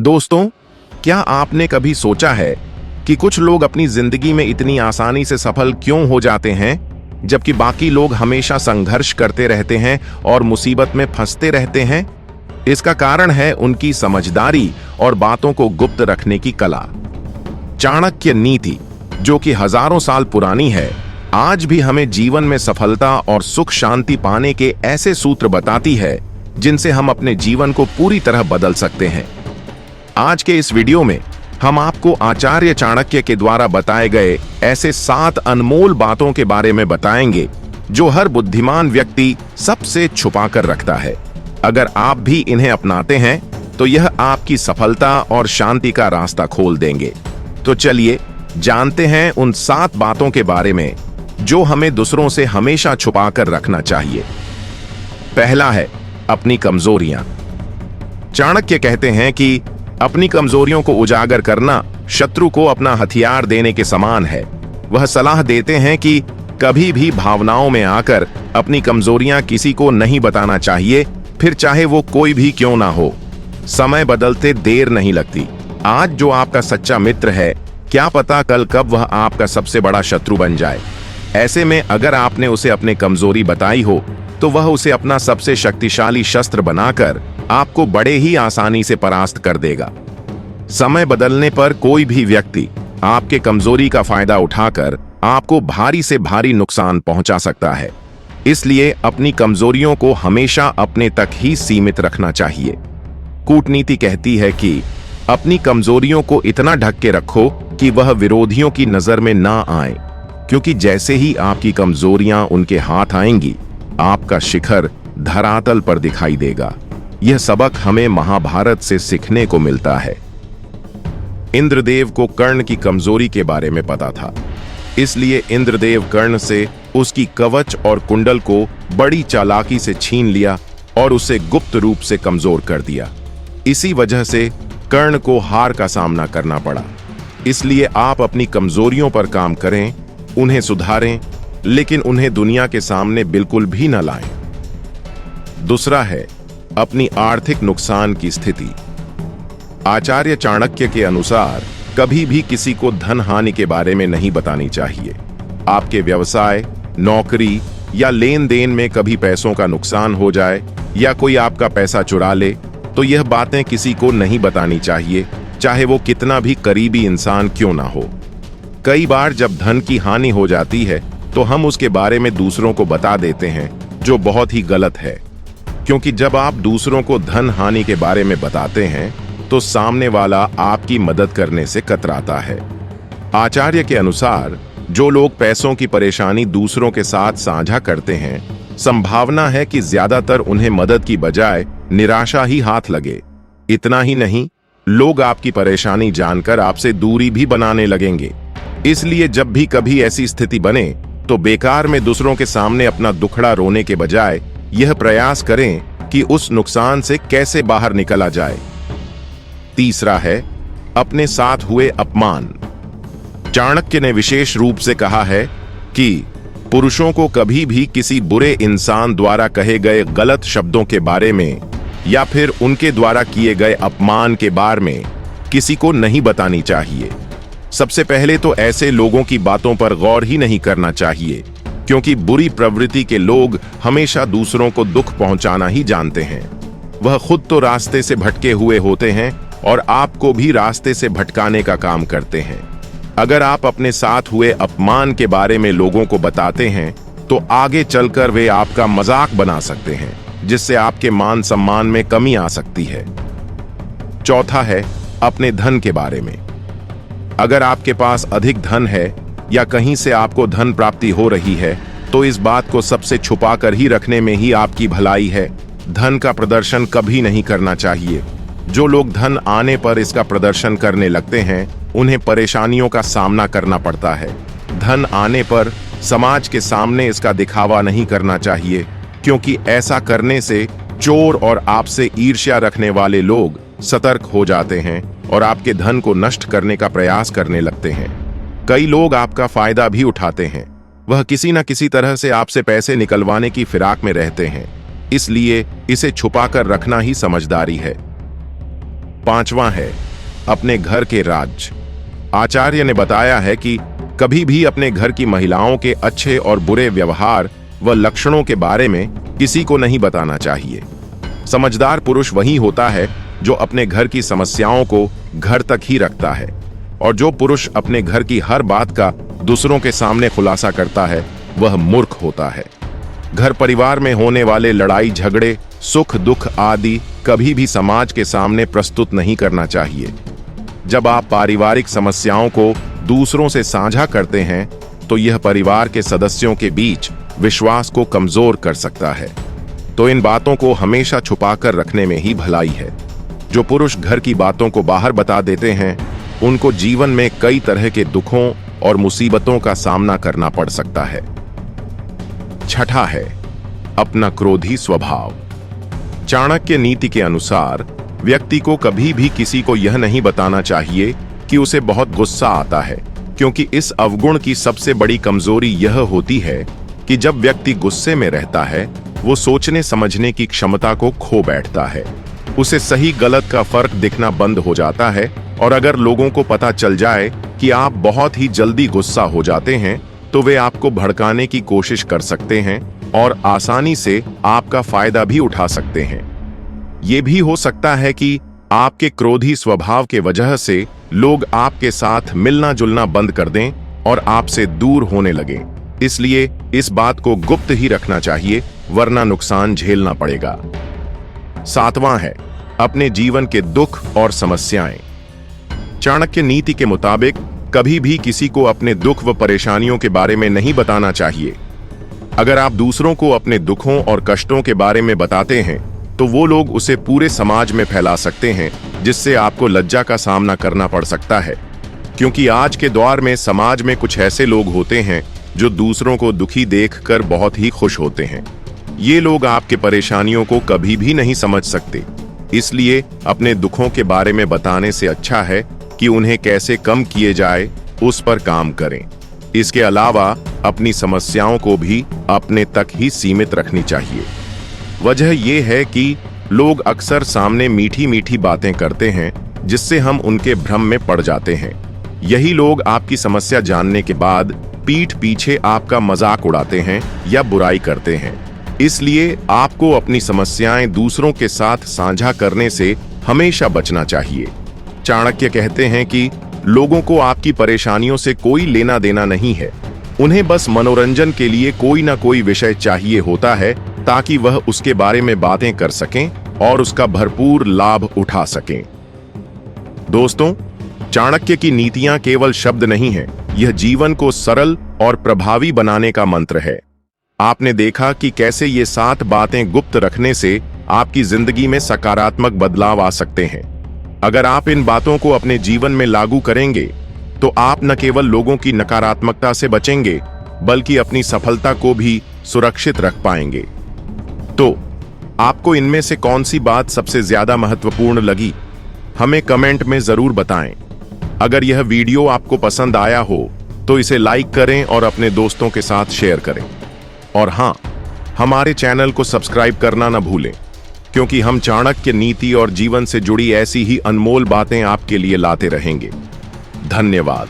दोस्तों, क्या आपने कभी सोचा है कि कुछ लोग अपनी जिंदगी में इतनी आसानी से सफल क्यों हो जाते हैं, जबकि बाकी लोग हमेशा संघर्ष करते रहते हैं और मुसीबत में फंसते रहते हैं? इसका कारण है उनकी समझदारी और बातों को गुप्त रखने की कला। चाणक्य नीति, जो कि हजारों साल पुरानी है, आज भी हमें जीवन में सफलता और सुख शांति पाने के ऐसे सूत्र बताती है जिनसे हम अपने जीवन को पूरी तरह बदल सकते हैं। आज के इस वीडियो में हम आपको आचार्य चाणक्य के द्वारा बताए गए ऐसे 7 अनमोल बातों के बारे में बताएंगे जो हर बुद्धिमान व्यक्ति सबसे छुपा कर रखता है। अगर आप भी इन्हें अपनाते हैं तो यह आपकी सफलता और शांति का रास्ता खोल देंगे। तो चलिए जानते हैं उन 7 बातों के बारे में जो हमें दूसरों से हमेशा छुपा कर रखना चाहिए। पहला है अपनी कमजोरियां। चाणक्य कहते हैं कि अपनी कमजोरियों को उजागर करना शत्रु को अपना हथियार देने के समान है। वह सलाह देते हैं कि कभी भी भावनाओं में आकर अपनी कमजोरियां किसी को नहीं बताना चाहिए, फिर चाहे वो कोई भी क्यों ना हो। समय बदलते देर नहीं लगती। आज जो आपका सच्चा मित्र है, क्या पता कल कब वह आपका सबसे बड़ा शत्रु बन जाए। ऐसे में अगर आपने उसे अपनी कमजोरी बताई हो तो वह उसे अपना सबसे शक्तिशाली शस्त्र बनाकर आपको बड़े ही आसानी से परास्त कर देगा। समय बदलने पर कोई भी व्यक्ति आपके कमजोरी का फायदा उठाकर आपको भारी से भारी नुकसान पहुंचा सकता है। इसलिए अपनी कमजोरियों को हमेशा अपने तक ही सीमित रखना चाहिए। कूटनीति कहती है कि अपनी कमजोरियों को इतना ढक के रखो कि वह विरोधियों की नजर में ना आए, क्योंकि जैसे ही आपकी कमजोरियां उनके हाथ आएंगी, आपका शिखर धरातल पर दिखाई देगा। यह सबक हमें महाभारत से सीखने को मिलता है। इंद्रदेव को कर्ण की कमजोरी के बारे में पता था, इसलिए इंद्रदेव कर्ण से उसकी कवच और कुंडल को बड़ी चालाकी से छीन लिया और उसे गुप्त रूप से कमजोर कर दिया। इसी वजह से कर्ण को हार का सामना करना पड़ा। इसलिए आप अपनी कमजोरियों पर काम करें, उन्हें सुधारें, लेकिन उन्हें दुनिया के सामने बिल्कुल भी न लाएं। दूसरा है अपनी आर्थिक नुकसान की स्थिति। आचार्य चाणक्य के अनुसार कभी भी किसी को धन हानि के बारे में नहीं बतानी चाहिए। आपके व्यवसाय, नौकरी या लेन देन में कभी पैसों का नुकसान हो जाए या कोई आपका पैसा चुरा ले तो यह बातें किसी को नहीं बतानी चाहिए, चाहे वो कितना भी करीबी इंसान क्यों ना हो। कई बार जब धन की हानि हो जाती है तो हम उसके बारे में दूसरों को बता देते हैं, जो बहुत ही गलत है, क्योंकि जब आप दूसरों को धन हानि के बारे में बताते हैं तो सामने वाला आपकी मदद करने से कतराता है। आचार्य के अनुसार जो लोग पैसों की परेशानी दूसरों के साथ साझा करते हैं, संभावना है कि ज्यादातर उन्हें मदद की बजाय निराशा ही हाथ लगे। इतना ही नहीं, लोग आपकी परेशानी जानकर आपसे दूरी भी बनाने लगेंगे। इसलिए जब भी कभी ऐसी स्थिति बने तो बेकार में दूसरों के सामने अपना दुखड़ा रोने के बजाय यह प्रयास करें कि उस नुकसान से कैसे बाहर निकला जाए। तीसरा है अपने साथ हुए अपमान। चाणक्य ने विशेष रूप से कहा है कि पुरुषों को कभी भी किसी बुरे इंसान द्वारा कहे गए गलत शब्दों के बारे में या फिर उनके द्वारा किए गए अपमान के बारे में किसी को नहीं बतानी चाहिए। सबसे पहले तो ऐसे लोगों की बातों पर गौर ही नहीं करना चाहिए, क्योंकि बुरी प्रवृत्ति के लोग हमेशा दूसरों को दुख पहुंचाना ही जानते हैं। वह खुद तो रास्ते से भटके हुए होते हैं और आपको भी रास्ते से भटकाने का काम करते हैं। अगर आप अपने साथ हुए अपमान के बारे में लोगों को बताते हैं तो आगे चलकर वे आपका मजाक बना सकते हैं, जिससे आपके मान सम्मान में कमी आ सकती है। चौथा है अपने धन के बारे में। अगर आपके पास अधिक धन है या कहीं से आपको धन प्राप्ति हो रही है तो इस बात को सबसे छुपा कर ही रखने में ही आपकी भलाई है। धन का प्रदर्शन कभी नहीं करना चाहिए। जो लोग धन आने पर इसका प्रदर्शन करने लगते हैं, उन्हें परेशानियों का सामना करना पड़ता है। धन आने पर समाज के सामने इसका दिखावा नहीं करना चाहिए, क्योंकि ऐसा करने से चोर और आपसे ईर्ष्या रखने वाले लोग सतर्क हो जाते हैं और आपके धन को नष्ट करने का प्रयास करने लगते हैं। कई लोग आपका फायदा भी उठाते हैं। वह किसी न किसी तरह से आपसे पैसे निकलवाने की फिराक में रहते हैं, इसलिए इसे छुपाकर रखना ही समझदारी है। 5वां है अपने घर के राज। आचार्य ने बताया है कि कभी भी अपने घर की महिलाओं के अच्छे और बुरे व्यवहार व लक्षणों के बारे में किसी को नहीं बताना चाहिए। समझदार पुरुष वही होता है जो अपने घर की समस्याओं को घर तक ही रखता है, और जो पुरुष अपने घर की हर बात का दूसरों के सामने खुलासा करता है वह मूर्ख होता है। घर परिवार में होने वाले लड़ाई झगड़े, सुख दुख आदि कभी भी समाज के सामने प्रस्तुत नहीं करना चाहिए। जब आप पारिवारिक समस्याओं को दूसरों से साझा करते हैं तो यह परिवार के सदस्यों के बीच विश्वास को कमजोर कर सकता है। तो इन बातों को हमेशा छुपाकर रखने में ही भलाई है। जो पुरुष घर की बातों को बाहर बता देते हैं उनको जीवन में कई तरह के दुखों और मुसीबतों का सामना करना पड़ सकता है। छठा है अपना क्रोधी स्वभाव। चाणक्य नीति के अनुसार व्यक्ति को कभी भी किसी को यह नहीं बताना चाहिए कि उसे बहुत गुस्सा आता है, क्योंकि इस अवगुण की सबसे बड़ी कमजोरी यह होती है कि जब व्यक्ति गुस्से में रहता है वो सोचने समझने की क्षमता को खो बैठता है। उसे सही गलत का फर्क दिखना बंद हो जाता है, और अगर लोगों को पता चल जाए कि आप बहुत ही जल्दी गुस्सा हो जाते हैं तो वे आपको भड़काने की कोशिश कर सकते हैं और आसानी से आपका फायदा भी उठा सकते हैं। ये भी हो सकता है कि आपके क्रोधी स्वभाव के वजह से लोग आपके साथ मिलना जुलना बंद कर दें और आपसे दूर होने लगें। इसलिए इस बात को गुप्त ही रखना चाहिए, वरना नुकसान झेलना पड़ेगा। 7वां है अपने जीवन के दुख और समस्याएं। चाणक्य नीति के मुताबिक कभी भी किसी को अपने दुख व परेशानियों के बारे में नहीं बताना चाहिए। अगर आप दूसरों को अपने दुखों और कष्टों के बारे में बताते हैं तो वो लोग उसे पूरे समाज में फैला सकते हैं, जिससे आपको लज्जा का सामना करना पड़ सकता है। क्योंकि आज के दौर में समाज में कुछ ऐसे लोग होते हैं जो दूसरों को दुखी देखकर बहुत ही खुश होते हैं। ये लोग आपके परेशानियों को कभी भी नहीं समझ सकते, इसलिए अपने दुखों के बारे में बताने से अच्छा है कि उन्हें कैसे कम किए जाए उस पर काम करें। इसके अलावा अपनी समस्याओं को भी अपने तक ही सीमित रखनी चाहिए। वजह यह है कि लोग अक्सर सामने मीठी मीठी बातें करते हैं जिससे हम उनके भ्रम में पड़ जाते हैं। यही लोग आपकी समस्या जानने के बाद पीठ पीछे आपका मजाक उड़ाते हैं या बुराई करते हैं। इसलिए आपको अपनी समस्याएं दूसरों के साथ साझा करने से हमेशा बचना चाहिए। चाणक्य कहते हैं कि लोगों को आपकी परेशानियों से कोई लेना देना नहीं है, उन्हें बस मनोरंजन के लिए कोई ना कोई विषय चाहिए होता है ताकि वह उसके बारे में बातें कर सकें और उसका भरपूर लाभ उठा सकें। दोस्तों, चाणक्य की नीतियां केवल शब्द नहीं हैं, यह जीवन को सरल और प्रभावी बनाने का मंत्र है। आपने देखा कि कैसे ये 7 बातें गुप्त रखने से आपकी जिंदगी में सकारात्मक बदलाव आ सकते हैं। अगर आप इन बातों को अपने जीवन में लागू करेंगे तो आप न केवल लोगों की नकारात्मकता से बचेंगे बल्कि अपनी सफलता को भी सुरक्षित रख पाएंगे। तो आपको इनमें से कौन सी बात सबसे ज्यादा महत्वपूर्ण लगी, हमें कमेंट में जरूर बताएं। अगर यह वीडियो आपको पसंद आया हो तो इसे लाइक करें और अपने दोस्तों के साथ शेयर करें। और हां, हमारे चैनल को सब्सक्राइब करना न भूलें, क्योंकि हम चाणक्य नीति और जीवन से जुड़ी ऐसी ही अनमोल बातें आपके लिए लाते रहेंगे। धन्यवाद।